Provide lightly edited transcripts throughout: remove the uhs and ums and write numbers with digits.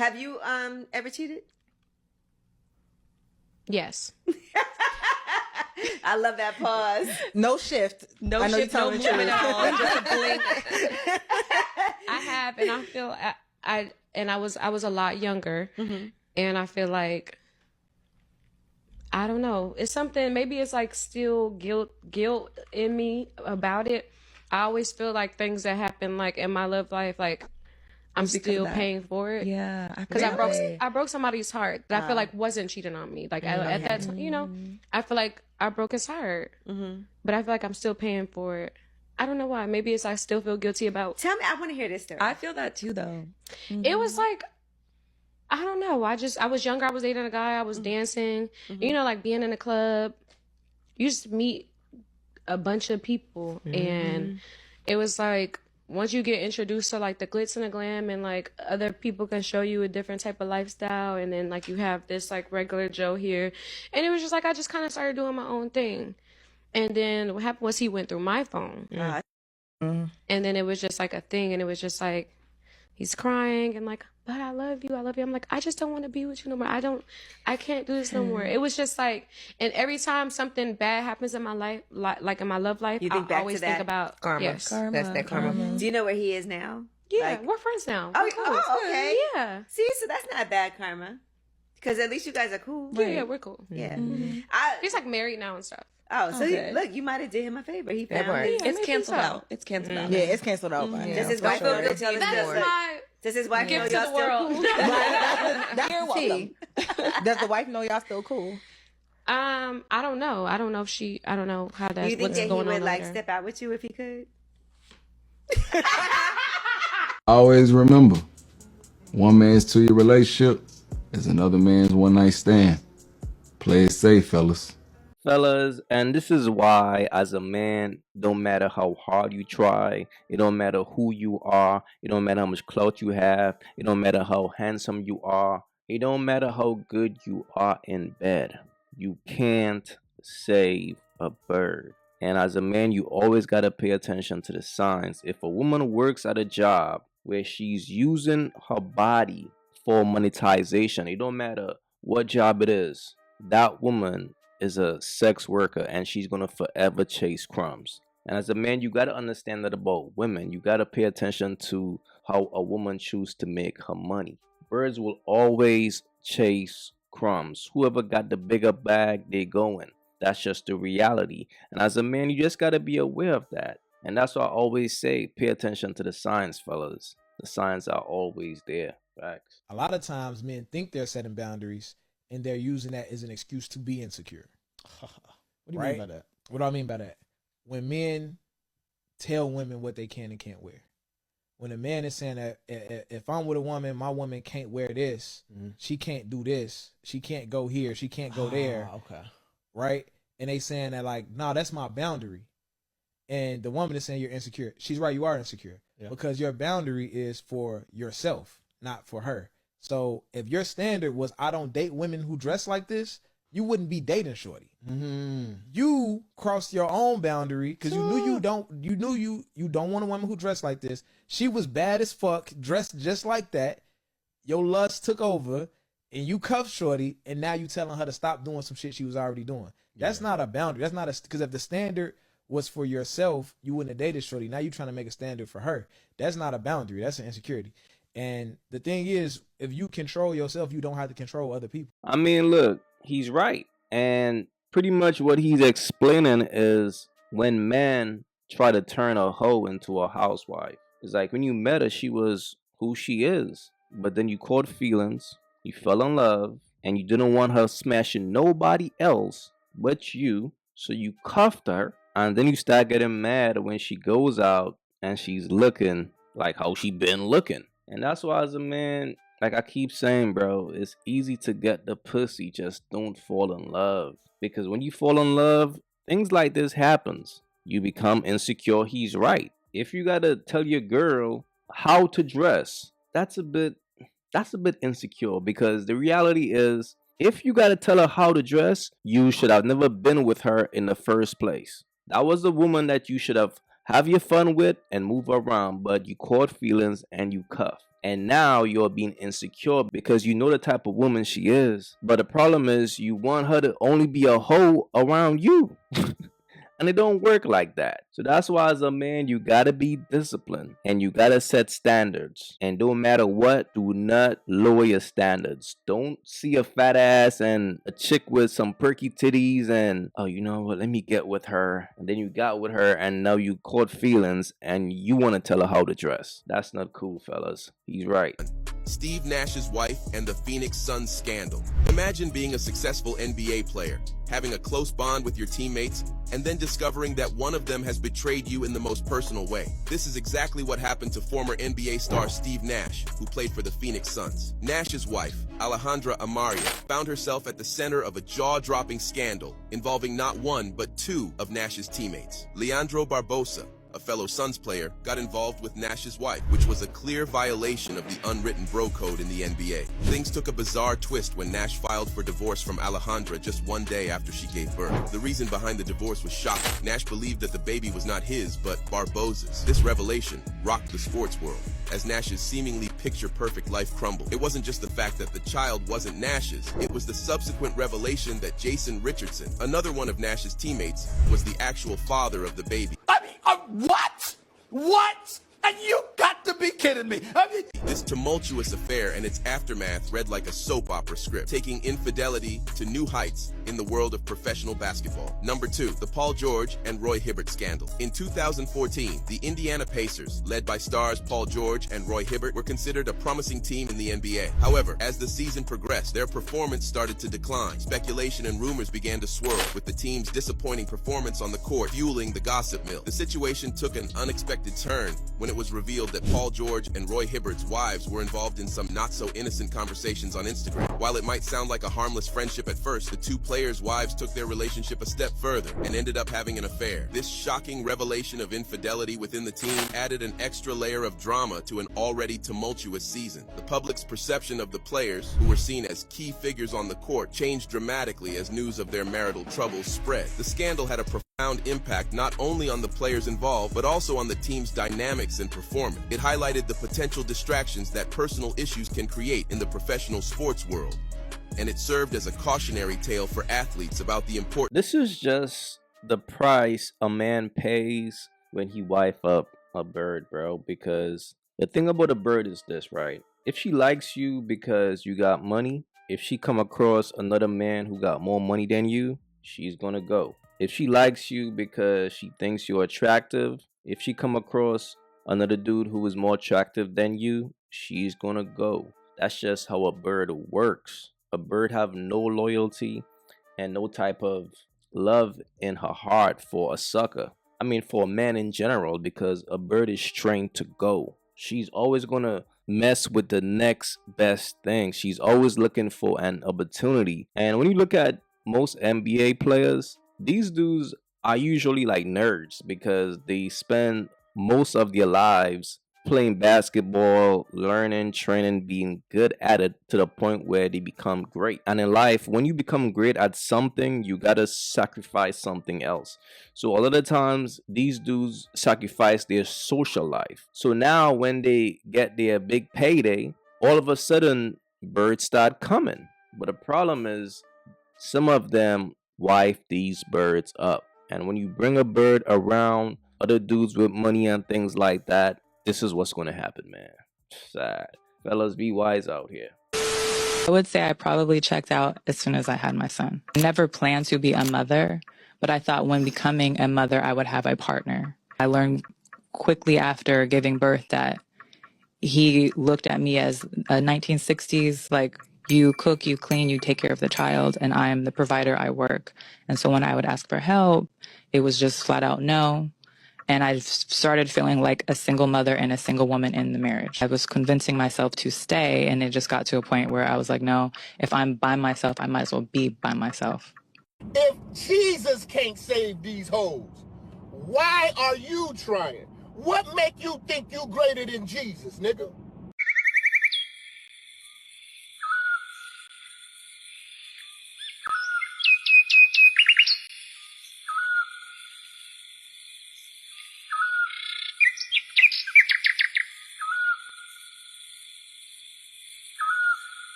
Have you ever cheated? Yes. I love that pause. No shift. No shift, no movement at all. Just a blink. I have, and I feel I was a lot younger, and I feel like I don't know. It's something. Maybe it's like still guilt in me about it. I always feel like things that happen like in my love life, like I'm still paying for it. Yeah, because I broke somebody's heart that I feel like wasn't cheating on me. Like at that time, you know, I feel like I broke his heart, but I feel like I'm still paying for it. I don't know why. Maybe it's I still feel guilty about. Tell me, I want to hear this story. I feel that too, though. It was like, I don't know. I was younger. I was dating a guy. I was dancing. You know, like being in a club. You just meet a bunch of people, and it was like once you get introduced to like the glitz and the glam, and like other people can show you a different type of lifestyle, and then like you have this like regular Joe here, and it was just like I just kind of started doing my own thing. And then what happened was he went through my phone. And then it was just like a thing. And it was just like, he's crying and like, but I love you. I love you. I'm like, I just don't want to be with you no more. I can't do this no more. It was just like, and every time something bad happens in my life, like in my love life, I always think about karma. Yes. That's that karma. Do you know where he is now? Yeah, like, we're friends now. Oh, okay. Yeah. See, so that's not bad karma. Because at least you guys are cool. Yeah, we're cool. Yeah. He's like married now and stuff. Oh, so look, you might have did him a favor. He found it. It's canceled out. It's canceled out. Yeah, it's canceled out. Does his wife know y'all still Does his wife know y'all still cool? You're welcome. Does the wife know y'all still cool? I don't know. I don't know if she. I don't know how that's. You think that he would like there. step out with you if he could? Always remember, one man's 2-year relationship is another man's one-night stand. Play it safe, fellas. Fellas, and this is why as a man, don't matter how hard you try, it don't matter who you are, it don't matter how much clout you have, it don't matter how handsome you are, it don't matter how good you are in bed, you can't save a bird. And as a man, you always got to pay attention to the signs. If a woman works at a job where she's using her body for monetization, it don't matter what job it is, that woman is a sex worker and she's gonna forever chase crumbs. And as a man, you gotta understand that about women. You gotta pay attention to how a woman chooses to make her money. Birds will always chase crumbs. Whoever got the bigger bag, they going. That's just the reality. And as a man, you just gotta be aware of that. And that's why I always say, pay attention to the signs, fellas. The signs are always there. Facts. A lot of times men think they're setting boundaries and they're using that as an excuse to be insecure. What do you mean by that? What do I mean by that? When men tell women what they can and can't wear. When a man is saying that if I'm with a woman, my woman can't wear this. She can't do this. She can't go here. She can't go there. Okay. Right? And they saying that like, no, that's my boundary. And the woman is saying you're insecure. She's right, you are insecure. Yeah. Because your boundary is for yourself, not for her. So if your standard was I don't date women who dress like this, you wouldn't be dating shorty. You crossed your own boundary because you knew you don't want a woman who dressed like this. She was bad as fuck, dressed just like that. Your lust took over and you cuffed shorty, and now you telling her to stop doing some shit she was already doing. That's not a boundary. That's not a, because if the standard was for yourself, you wouldn't have dated shorty. Now you're trying to make a standard for her. That's not a boundary. That's an insecurity. And the thing is, if you control yourself, you don't have to control other people. I mean, look, he's right. And pretty much what he's explaining is when men try to turn a hoe into a housewife. It's like when you met her, she was who she is. But then you caught feelings, you fell in love, and you didn't want her smashing nobody else but you. So you cuffed her. And then you start getting mad when she goes out and she's looking like how she been looking. And that's why as a man, like I keep saying, bro, it's easy to get the pussy. Just don't fall in love. Because when you fall in love, things like this happens. You become insecure. He's right. If you got to tell your girl how to dress, that's a bit insecure. Because the reality is, if you got to tell her how to dress, you should have never been with her in the first place. That was the woman that you should have your fun with and move around, but you caught feelings and you cuff. And now you're being insecure because you know the type of woman she is. But the problem is you want her to only be a hoe around you. And it don't work like that. So that's why as a man, you gotta be disciplined and you gotta set standards. And don't matter what, do not lower your standards. Don't see a fat ass and a chick with some perky titties and, oh, you know what, let me get with her. And then you got with her and now you caught feelings and you want to tell her how to dress. That's not cool, fellas. He's right. Steve Nash's wife and the Phoenix Suns scandal. Imagine being a successful NBA player, having a close bond with your teammates, and then discovering that one of them has betrayed you in the most personal way. This is exactly what happened to former NBA star Steve Nash, who played for the Phoenix Suns. Nash's wife, Alejandra Amaria, found herself at the center of a jaw-dropping scandal involving not one but two of Nash's teammates. Leandro Barbosa, a fellow Suns player, got involved with Nash's wife, which was a clear violation of the unwritten bro code in the NBA. Things took a bizarre twist when Nash filed for divorce from Alejandra just one day after she gave birth. The reason behind the divorce was shocking. Nash believed that the baby was not his, but Barbosa's. This revelation rocked the sports world as Nash's seemingly picture-perfect life crumbled. It wasn't just the fact that the child wasn't Nash's, it was the subsequent revelation that Jason Richardson, another one of Nash's teammates, was the actual father of the baby. What? What? And you got to be kidding me. This tumultuous affair and its aftermath read like a soap opera script, taking infidelity to new heights in the world of professional basketball. Number 2, the Paul George and Roy Hibbert scandal. In 2014, the Indiana Pacers, led by stars Paul George and Roy Hibbert, were considered a promising team in the NBA. However, as the season progressed, their performance started to decline. Speculation and rumors began to swirl, with the team's disappointing performance on the court fueling the gossip mill. The situation took an unexpected turn when it was revealed that Paul George and Roy Hibbert's wives were involved in some not-so-innocent conversations on Instagram. While it might sound like a harmless friendship at first, the two players' wives took their relationship a step further and ended up having an affair. This shocking revelation of infidelity within the team added an extra layer of drama to an already tumultuous season. The public's perception of the players, who were seen as key figures on the court, changed dramatically as news of their marital troubles spread. The scandal had a profound impact not only on the players involved, but also on the team's dynamics and performance. It highlighted the potential distractions that personal issues can create in the professional sports world, and it served as a cautionary tale for athletes about the importance. This is just the price a man pays when he wife up a bird, bro. Because the thing about a bird is this, right? If she likes you because you got money, if she come across another man who got more money than you, she's gonna go. If she likes you because she thinks you're attractive, if she come across another dude who is more attractive than you, she's gonna go. That's just how a bird works. A bird have no loyalty and no type of love in her heart for a sucker. I mean, for a man in general, because a bird is trained to go. She's always gonna mess with the next best thing. She's always looking for an opportunity. And when you look at most NBA players, these dudes are usually like nerds because they spend most of their lives playing basketball, learning, training, being good at it to the point where they become great. And in life, when you become great at something, you gotta sacrifice something else. So a lot of times, these dudes sacrifice their social life. So now when they get their big payday, all of a sudden, birds start coming. But the problem is, some of them wife these birds up. And when you bring a bird around other dudes with money and things like that, this is what's going to happen, man. Sad. Fellas, be wise out here. I would say I probably checked out as soon as I had my son. I never planned to be a mother, but I thought when becoming a mother, I would have a partner. I learned quickly after giving birth that he looked at me as a 1960s, like, you cook, you clean, you take care of the child, and I am the provider, I work. And so when I would ask for help, it was just flat out no. And I started feeling like a single mother and a single woman in the marriage. I was convincing myself to stay, and it just got to a point where I was like, no, if I'm by myself, I might as well be by myself. If Jesus can't save these hoes, why are you trying? What make you think you greater than Jesus, nigga?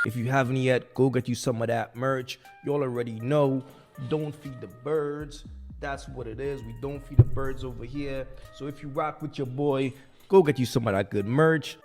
If you haven't yet, go get you some of that merch. You all already know, don't feed the birds. That's what it is. We don't feed the birds over here. So if you rock with your boy, go get you some of that good merch.